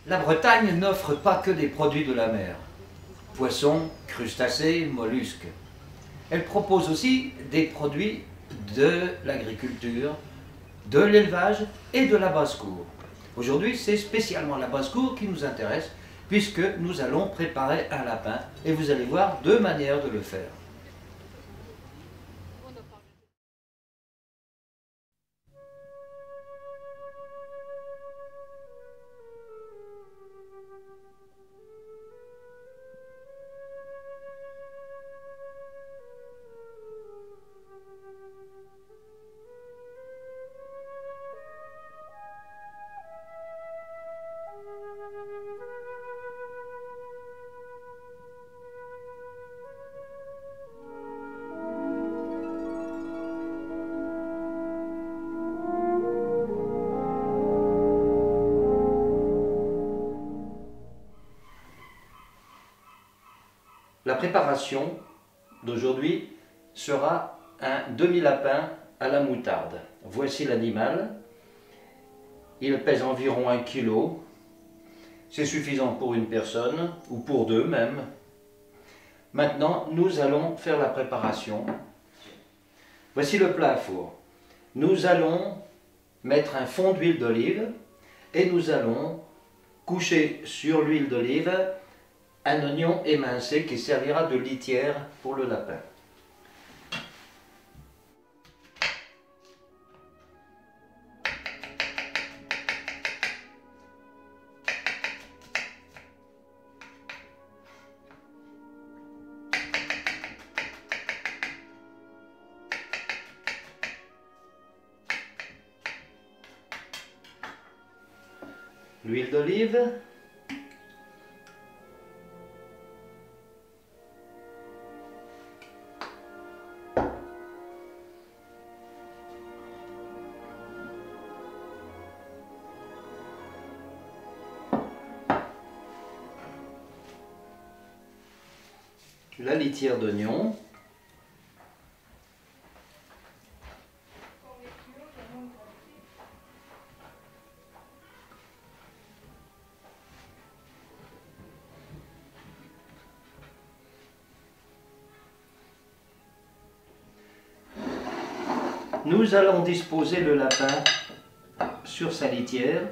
La Bretagne n'offre pas que des produits de la mer. Poissons, crustacés, mollusques. Elle propose aussi des produits de l'agriculture, de l'élevage et de la basse-cour. Aujourd'hui, c'est spécialement la basse-cour qui nous intéresse puisque nous allons préparer un lapin et vous allez voir deux manières de le faire. La préparation d'aujourd'hui sera un demi-lapin à la moutarde. Voici l'animal. Il pèse environ 1 kg. C'est suffisant pour une personne, ou pour deux même. Maintenant, nous allons faire la préparation. Voici le plat à four. Nous allons mettre un fond d'huile d'olive et nous allons coucher sur l'huile d'olive un oignon émincé qui servira de litière pour le lapin. L'huile d'olive, la litière d'oignon, nous allons disposer le lapin sur sa litière.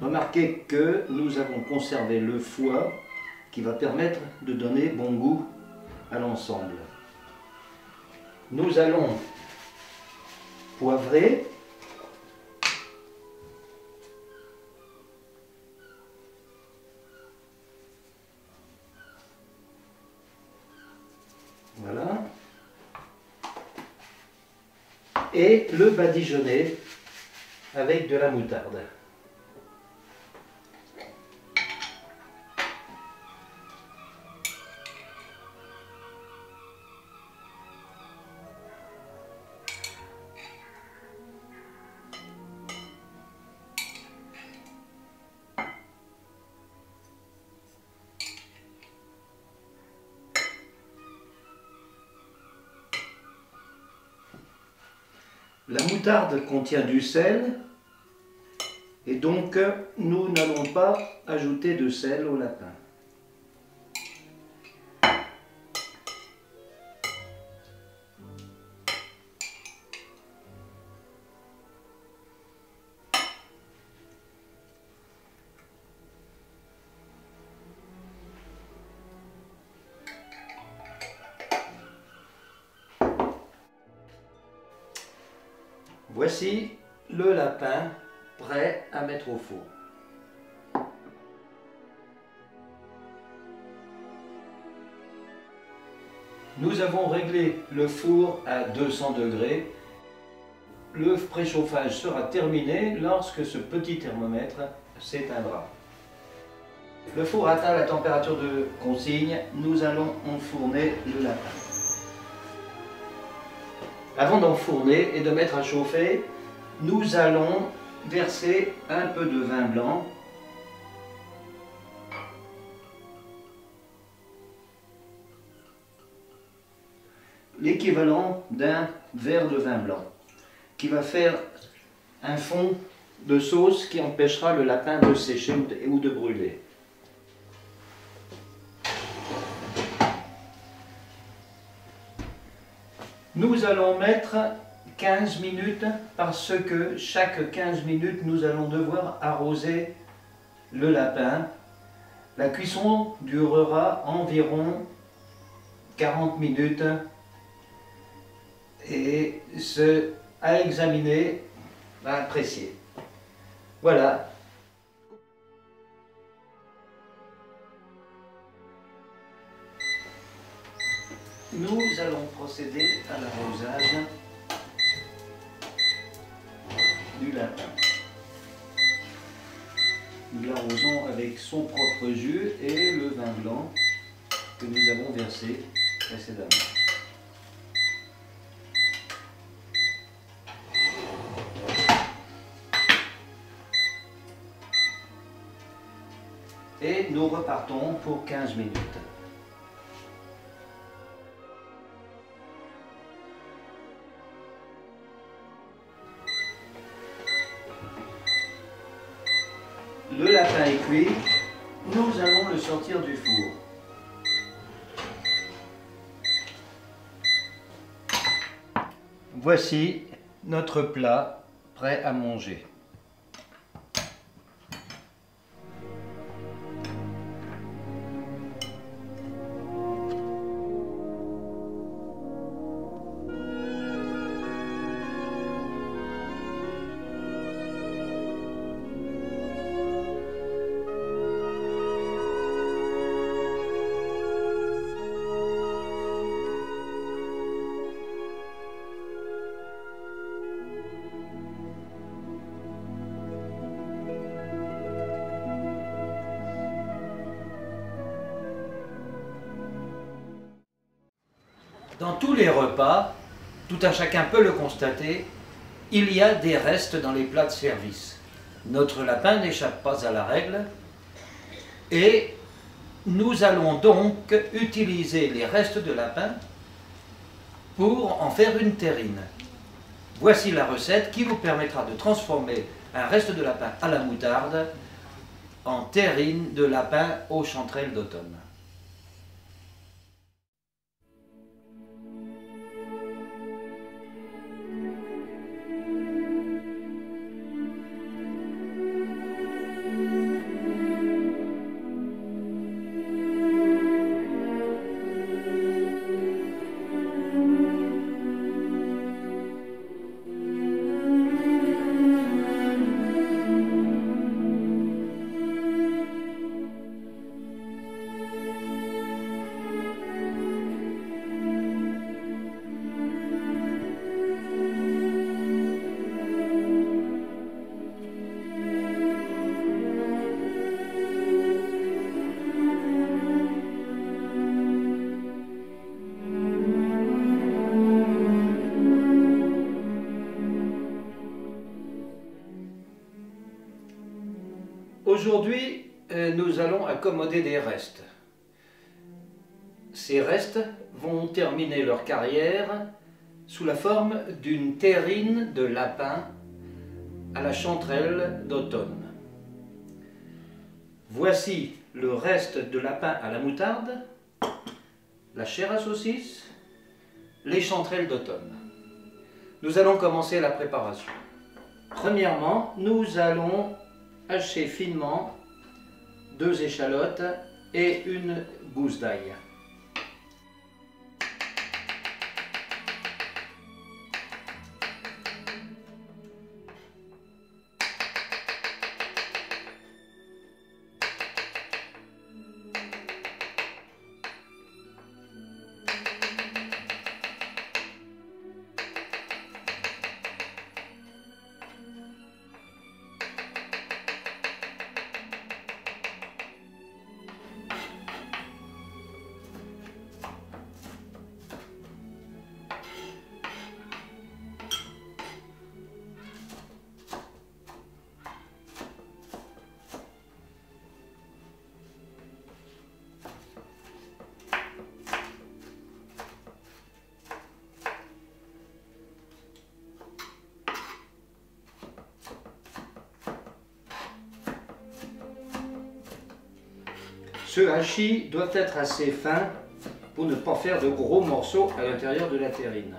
Remarquez que nous avons conservé le foie qui va permettre de donner bon goût à l'ensemble. Nous allons poivrer. Voilà. Et le badigeonner avec de la moutarde. La moutarde contient du sel et donc nous n'allons pas ajouter de sel au lapin. Voici le lapin prêt à mettre au four. Nous avons réglé le four à 200 degrés. Le préchauffage sera terminé lorsque ce petit thermomètre s'éteindra. Le four atteint la température de consigne, nous allons enfourner le lapin. Avant d'enfourner et de mettre à chauffer, nous allons verser un peu de vin blanc. L'équivalent d'un verre de vin blanc, qui va faire un fond de sauce qui empêchera le lapin de sécher ou de brûler. Nous allons mettre 15 minutes parce que chaque 15 minutes nous allons devoir arroser le lapin. La cuisson durera environ 40 minutes et c'est à examiner, à apprécier. Voilà. Nous allons procéder à l'arrosage du lapin. Nous l'arrosons avec son propre jus et le vin blanc que nous avons versé précédemment. Et nous repartons pour 15 minutes. Le lapin est cuit, nous allons le sortir du four. Voici notre plat prêt à manger. Dans tous les repas, tout un chacun peut le constater, il y a des restes dans les plats de service. Notre lapin n'échappe pas à la règle et nous allons donc utiliser les restes de lapin pour en faire une terrine. Voici la recette qui vous permettra de transformer un reste de lapin à la moutarde en terrine de lapin aux chanterelles d'automne. Aujourd'hui, nous allons accommoder des restes. Ces restes vont terminer leur carrière sous la forme d'une terrine de lapin à la chanterelle d'automne. Voici le reste de lapin à la moutarde, la chair à saucisse, les chanterelles d'automne. Nous allons commencer la préparation. Premièrement, nous allons hacher finement 2 échalotes et une gousse d'ail. Ce hachis doit être assez fin pour ne pas faire de gros morceaux à l'intérieur de la terrine.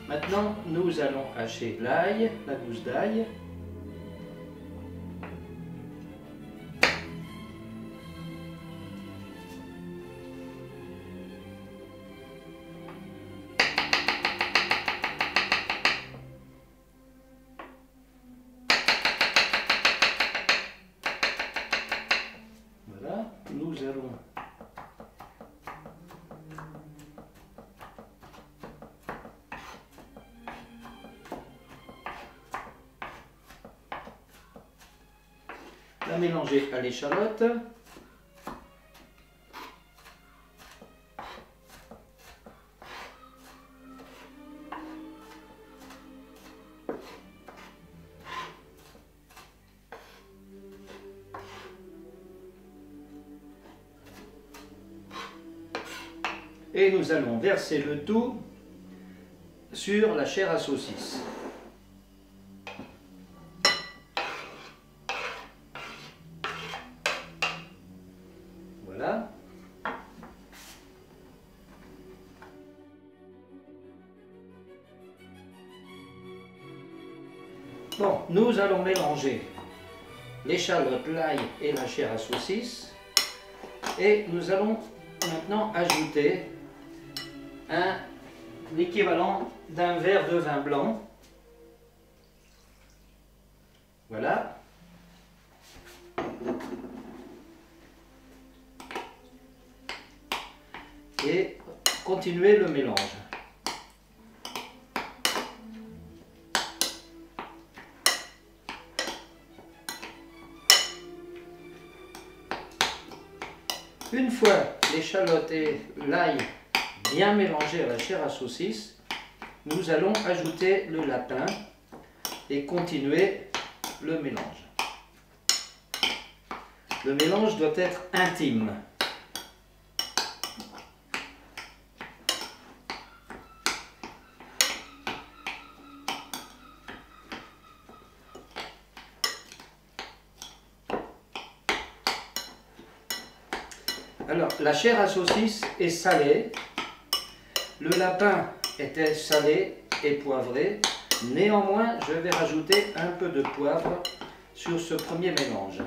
Maintenant, nous allons hacher l'ail, la gousse d'ail. Voilà, nous allons la mélanger à l'échalote. Et nous allons verser le tout sur la chair à saucisse. Voilà. Bon, nous allons mélanger l'échalote, l'ail et la chair à saucisse. Et nous allons maintenant ajouter l'équivalent d'un verre de vin blanc. Voilà. Et continuer le mélange. Une fois l'échalote et l'ail bien mélangés à la chair à saucisse, nous allons ajouter le lapin et continuer le mélange. Le mélange doit être intime. Alors, la chair à saucisse est salée, le lapin était salé et poivré. Néanmoins, je vais rajouter un peu de poivre sur ce premier mélange.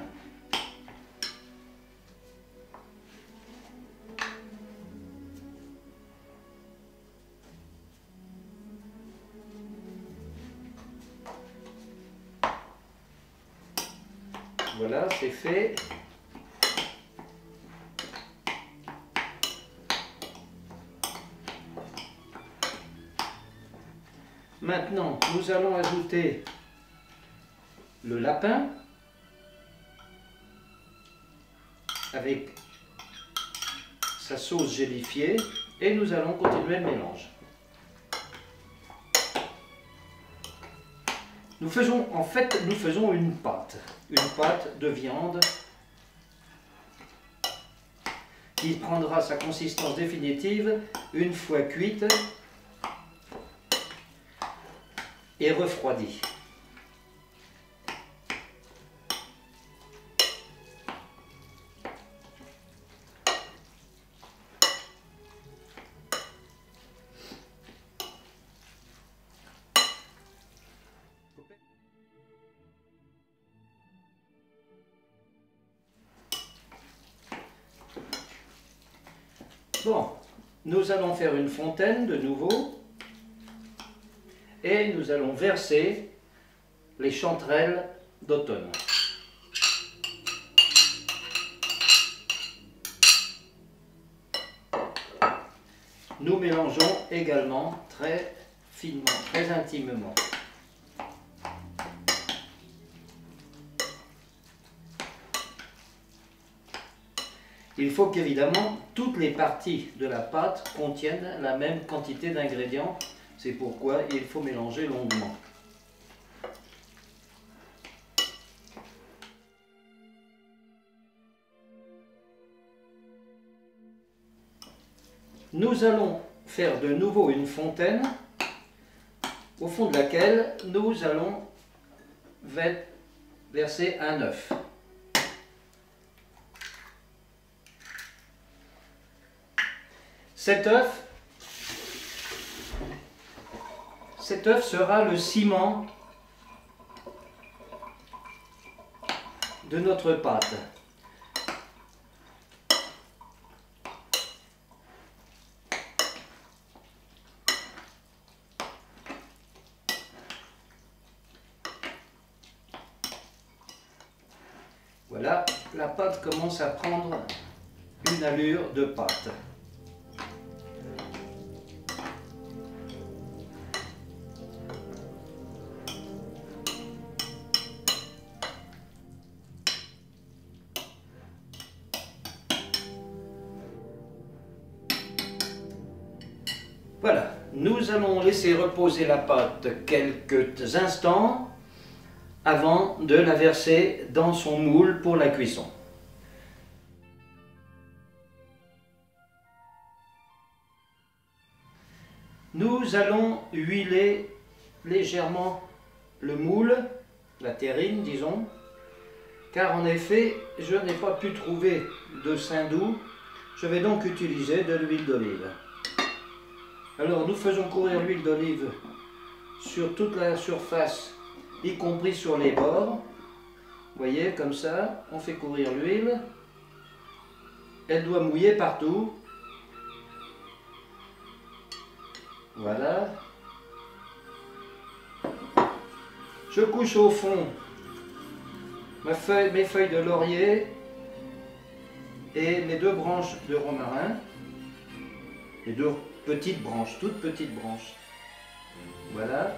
Voilà, c'est fait. Maintenant, nous allons ajouter le lapin avec sa sauce gélifiée et nous allons continuer le mélange. Nous faisons une pâte de viande qui prendra sa consistance définitive une fois cuite et refroidie. Bon, nous allons faire une fontaine de nouveau et nous allons verser les chanterelles d'automne. Nous mélangeons également très finement, très intimement. Il faut qu'évidemment toutes les parties de la pâte contiennent la même quantité d'ingrédients. C'est pourquoi il faut mélanger longuement. Nous allons faire de nouveau une fontaine au fond de laquelle nous allons verser un œuf. Cet œuf sera le ciment de notre pâte. Voilà, la pâte commence à prendre une allure de pâte. Voilà, nous allons laisser reposer la pâte quelques instants avant de la verser dans son moule pour la cuisson. Nous allons huiler légèrement le moule, la terrine disons, car en effet je n'ai pas pu trouver de saindoux, je vais donc utiliser de l'huile d'olive. Alors nous faisons courir l'huile d'olive sur toute la surface, y compris sur les bords. Vous voyez, comme ça, on fait courir l'huile. Elle doit mouiller partout. Voilà. Je couche au fond mes feuilles de laurier et mes 2 branches de romarin. Les 2 petites branches, toutes petites branches. Voilà.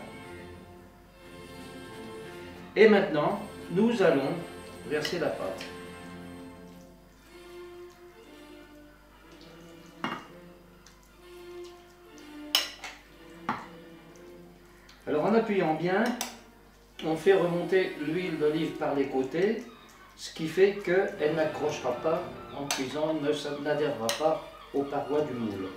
Et maintenant, nous allons verser la pâte. Alors en appuyant bien, on fait remonter l'huile d'olive par les côtés, ce qui fait qu'elle n'accrochera pas en cuisant, n'adhérera pas aux parois du moule.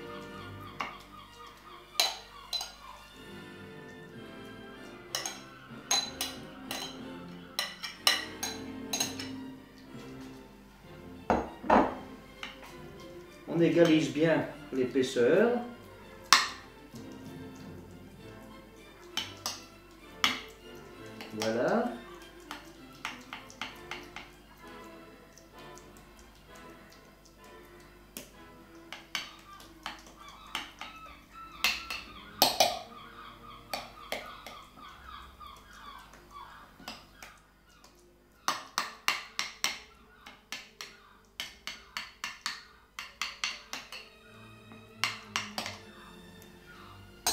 On égalise bien l'épaisseur. Voilà.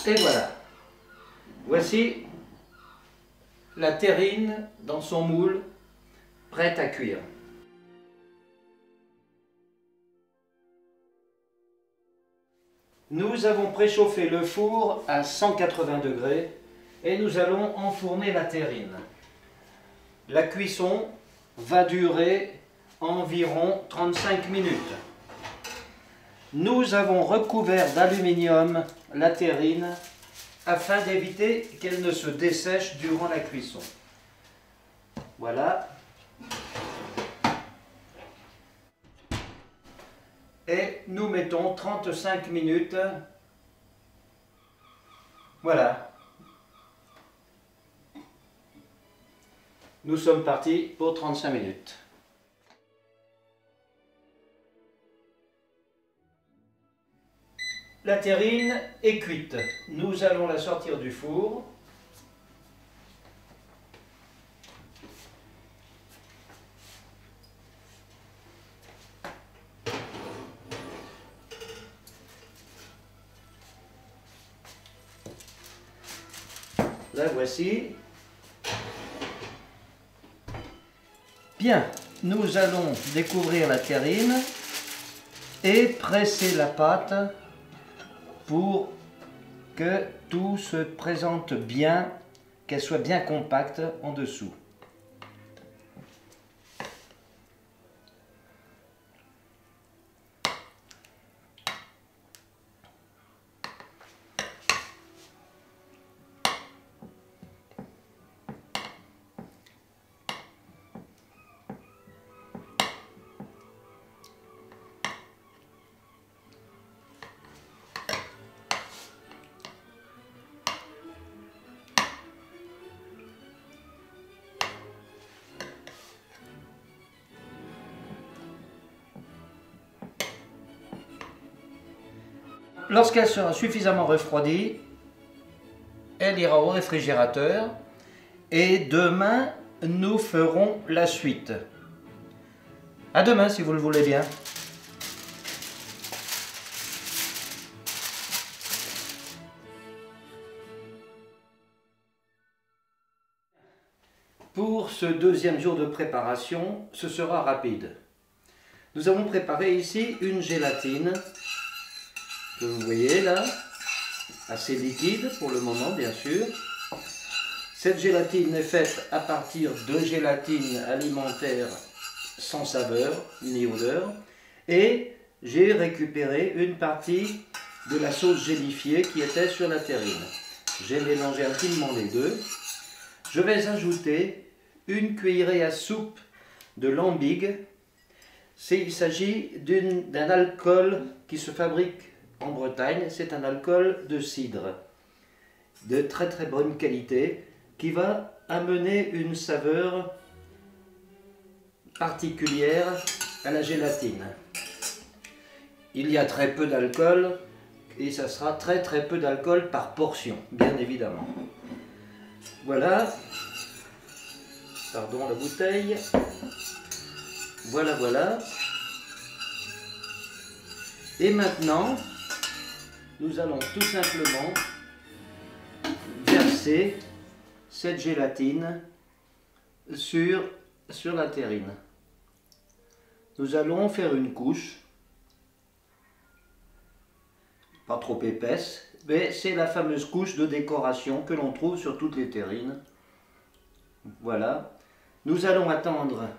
Et voilà. Voici la terrine dans son moule, prête à cuire. Nous avons préchauffé le four à 180 degrés et nous allons enfourner la terrine. La cuisson va durer environ 35 minutes. Nous avons recouvert d'aluminium la terrine afin d'éviter qu'elle ne se dessèche durant la cuisson. Voilà. Et nous mettons 35 minutes. Voilà. Nous sommes partis pour 35 minutes. La terrine est cuite. Nous allons la sortir du four. La voici. Bien, nous allons découvrir la terrine et presser la pâte pour que tout se présente bien, qu'elle soit bien compacte en dessous. Lorsqu'elle sera suffisamment refroidie, elle ira au réfrigérateur et demain, nous ferons la suite. À demain si vous le voulez bien. Pour ce deuxième jour de préparation, ce sera rapide. Nous avons préparé ici une gélatine que vous voyez là, assez liquide pour le moment bien sûr. Cette gélatine est faite à partir de gélatine alimentaire sans saveur ni odeur et j'ai récupéré une partie de la sauce gélifiée qui était sur la terrine. J'ai mélangé intimement les deux. Je vais ajouter une cuillerée à soupe de lambigue. Il s'agit d'un alcool qui se fabrique en Bretagne. C'est un alcool de cidre de très très bonne qualité qui va amener une saveur particulière à la gélatine. Il y a très peu d'alcool et ça sera très très peu d'alcool par portion, bien évidemment. Voilà. Pardon, la bouteille. Voilà, voilà. Et maintenant, nous allons tout simplement verser cette gélatine sur la terrine. Nous allons faire une couche, pas trop épaisse, mais c'est la fameuse couche de décoration que l'on trouve sur toutes les terrines. Voilà. Nous allons attendre,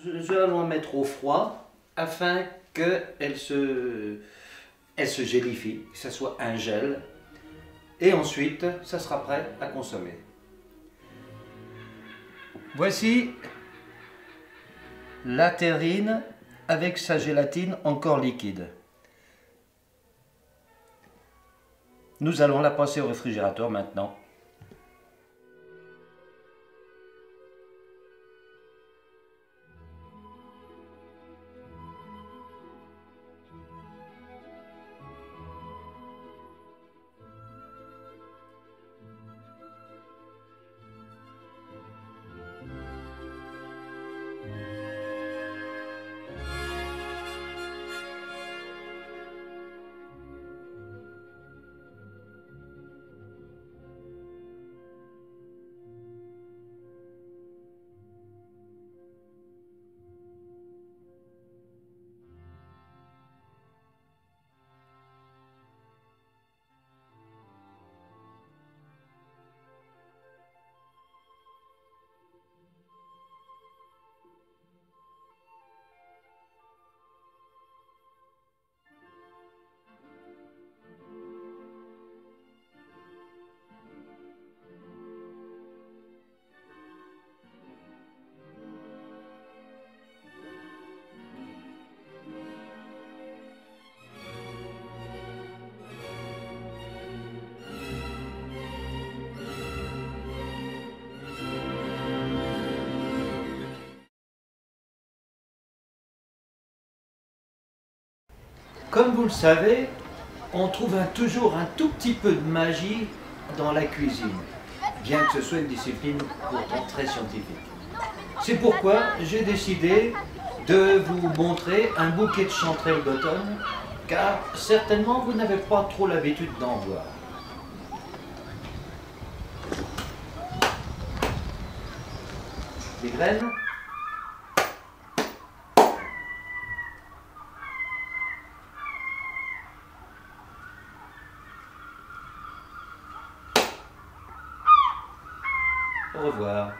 nous allons la mettre au froid afin qu'elle se gélifie, que ce soit un gel, et ensuite ça sera prêt à consommer. Voici la terrine avec sa gélatine encore liquide. Nous allons la passer au réfrigérateur maintenant. Comme vous le savez, on trouve toujours un tout petit peu de magie dans la cuisine, bien que ce soit une discipline pourtant très scientifique. C'est pourquoi j'ai décidé de vous montrer un bouquet de chanterelles d'automne, car certainement vous n'avez pas trop l'habitude d'en voir. Des graines. Au revoir.